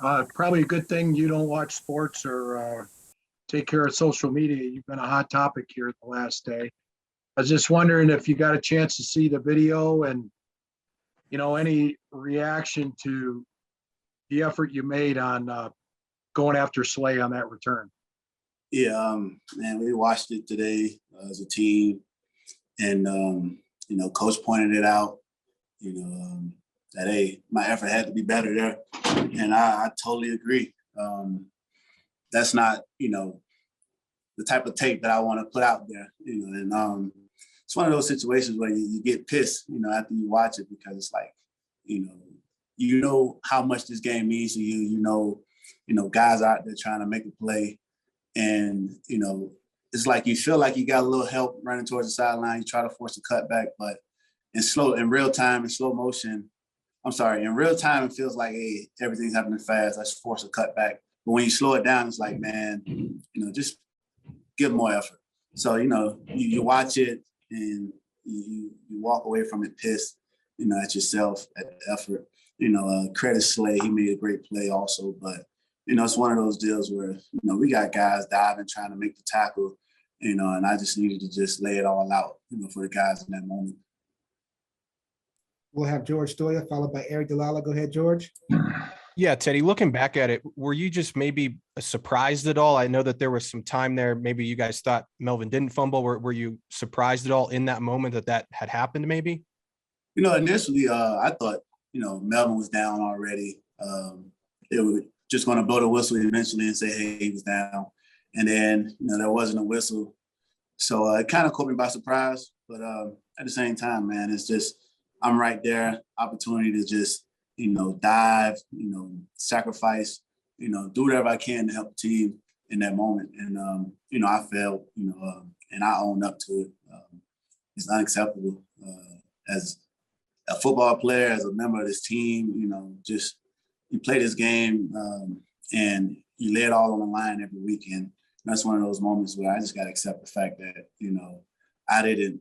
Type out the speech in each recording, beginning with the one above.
Probably a good thing you don't watch sports or take care of social media. You've been a hot topic here the last day. I was just wondering if you got a chance to see the video and, any reaction to the effort you made on going after Slay on that return. Yeah, man, we watched it today as a team, and Coach pointed it out. That hey, my effort had to be better there, and I totally agree. That's not the type of tape that I want to put out there. And it's one of those situations where you get pissed, after you watch it because it's like, how much this game means to you. Guys out there trying to make a play. And, it's like you feel like you got a little help running towards the sideline. You try to force a cutback, but in real time, it feels like, hey, everything's happening fast. Let's force a cutback. But when you slow it down, it's like, man, just give more effort. So, you watch it and you walk away from it pissed, at yourself, at the effort. Credit Slay, he made a great play also, but it's one of those deals where, we got guys diving, trying to make the tackle, and I just needed to just lay it all out, for the guys in that moment. We'll have George Stoya, followed by Eric Delala. Go ahead, George. Yeah, Teddy, looking back at it, were you just maybe surprised at all? I know that there was some time there. Maybe you guys thought Melvin didn't fumble. Were you surprised at all in that moment that had happened maybe? Initially, I thought, Melvin was down already. They were just going to blow the whistle eventually and say, hey, he was down. And then, there wasn't a whistle. So it kind of caught me by surprise. But at the same time, man, it's just, I'm right there, opportunity to just, dive, sacrifice, do whatever I can to help the team in that moment. And, I failed, and I own up to it. It's unacceptable. As a football player, as a member of this team, just you play this game and you lay it all on the line every weekend. That's one of those moments where I just got to accept the fact that, I didn't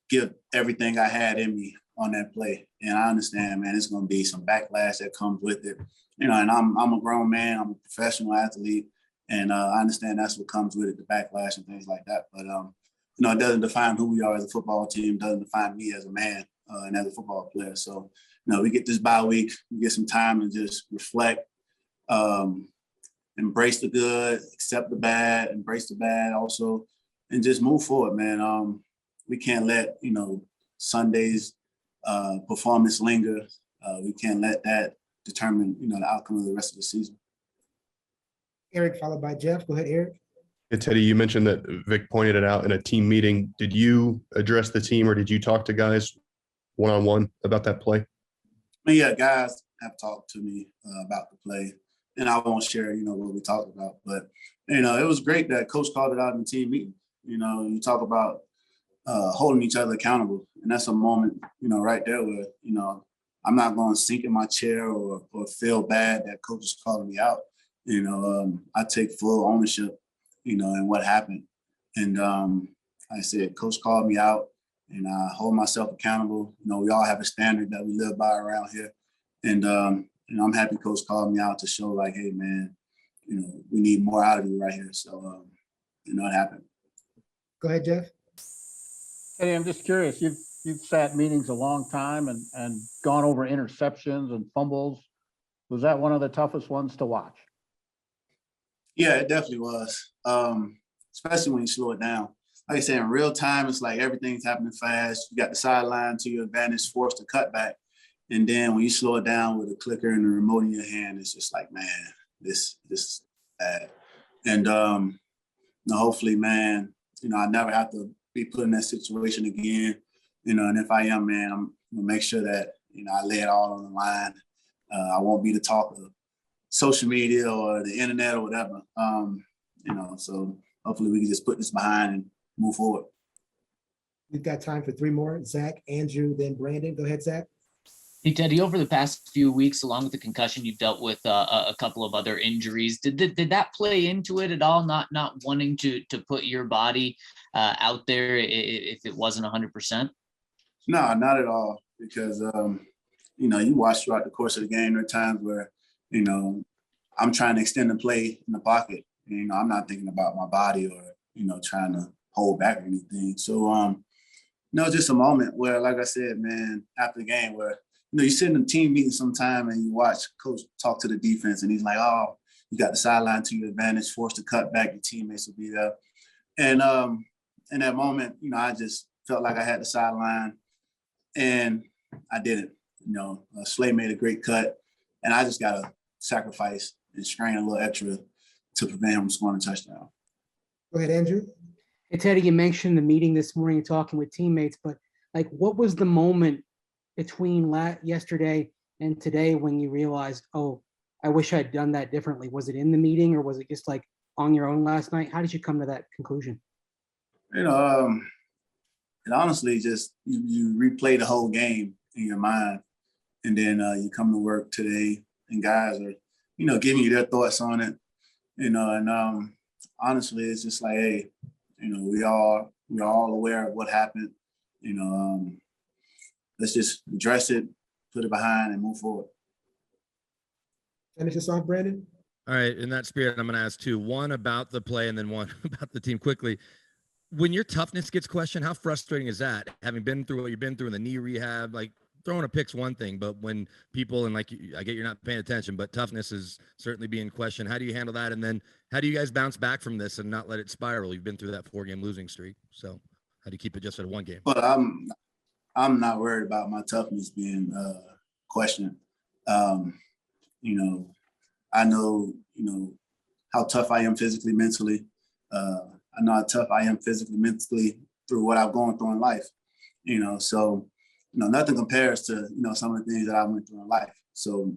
give everything I had in me on that play. And I understand, man, it's going to be some backlash that comes with it. And I'm a grown man, I'm a professional athlete, and I understand that's what comes with it, the backlash and things like that. But, it doesn't define who we are as a football team, doesn't define me as a man and as a football player. So, we get this bye week, we get some time and just reflect, embrace the good, accept the bad, embrace the bad also, and just move forward, man. We can't let, Sunday's performance linger. We can't let that determine, the outcome of the rest of the season. Eric, followed by Jeff. Go ahead, Eric. Hey, Teddy, you mentioned that Vic pointed it out in a team meeting. Did you address the team or did you talk to guys one-on-one about that play? Yeah, guys have talked to me about the play, and I won't share, what we talked about. But, it was great that Coach called it out in the team meeting. You talk about holding each other accountable. And that's a moment, right there where, I'm not going to sink in my chair or feel bad that Coach is calling me out. I take full ownership, in what happened. And like I said, Coach called me out and I hold myself accountable. We all have a standard that we live by around here. And, I'm happy Coach called me out to show like, hey, man, we need more out of you right here. So, it happened. Go ahead, Jeff. Hey, I'm just curious. You've sat meetings a long time and gone over interceptions and fumbles. Was that one of the toughest ones to watch? Yeah, it definitely was. Especially when you slow it down. Like I said, in real time, it's like everything's happening fast. You got the sideline to your advantage, force the cutback. And then when you slow it down with a clicker and a remote in your hand, it's just like, man, this is bad. And hopefully, man, I never have to be put in that situation again. And if I am, man, I'm gonna make sure that, I lay it all on the line. I won't be the talk of social media or the internet or whatever. So hopefully we can just put this behind and move forward. We've got time for three more. Zach, Andrew, then Brandon. Go ahead, Zach. Hey, Teddy, over the past few weeks, along with the concussion, you've dealt with a couple of other injuries. Did that play into it at all? Not wanting to put your body out there if it wasn't 100%? No, not at all. Because, you watch throughout the course of the game, there are times where, I'm trying to extend the play in the pocket. You know, I'm not thinking about my body or, you know, trying to hold back or anything. So, no, just a moment where, like I said, man, after the game where, you know, you sit in a team meeting sometime and you watch coach talk to the defense and he's like, oh, you got the sideline to your advantage, forced to cut back, your teammates will be there. And in that moment, you know, I just felt like I had the sideline and I didn't. You know, Slay made a great cut and I just got to sacrifice and strain a little extra to prevent him from scoring a touchdown. Go ahead, Andrew. Hey, Teddy, you mentioned the meeting this morning, talking with teammates, but like, what was the moment between yesterday and today when you realized, oh, I wish I'd done that differently? Was it in the meeting or was it just like on your own last night? How did you come to that conclusion? You know, and honestly, just you replay the whole game in your mind, and then you come to work today, and guys are, you know, giving you their thoughts on it. You know, and honestly, it's just like, hey, you know, we're all aware of what happened. You know, let's just address it, put it behind, and move forward. Finish this off, Brandon. All right. In that spirit, I'm going to ask two, one about the play and then one about the team quickly. When your toughness gets questioned, how frustrating is that? Having been through what you've been through in the knee rehab, like throwing a pick's one thing, but when people, and like, I get you're not paying attention, but toughness is certainly being questioned. How do you handle that? And then how do you guys bounce back from this and not let it spiral? You've been through that 4-game losing streak. So how do you keep it just at one game? But I'm not worried about my toughness being questioned. You know, I know, you know, how tough I am physically, mentally. I know how tough I am physically, mentally through what I've gone through in life. You know, so, you know, nothing compares to, you know, some of the things that I went through in life. So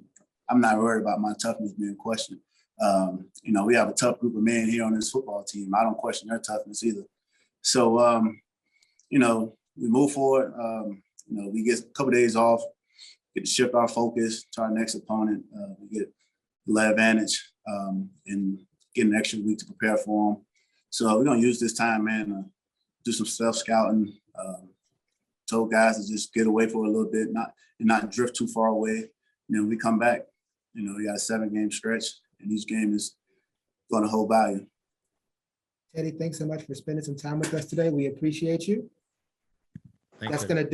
I'm not worried about my toughness being questioned. You know, we have a tough group of men here on this football team. I don't question their toughness either. So, you know, we move forward. You know, we get a couple of days off, get to shift our focus to our next opponent. We get the advantage and get an extra week to prepare for them. So we're going to use this time, man, to do some self-scouting. Told guys to just get away for a little bit, not drift too far away. And then we come back, you know, we got a 7-game stretch, and each game is going to hold value. Teddy, thanks so much for spending some time with us today. We appreciate you. Thanks, That's Teddy. going to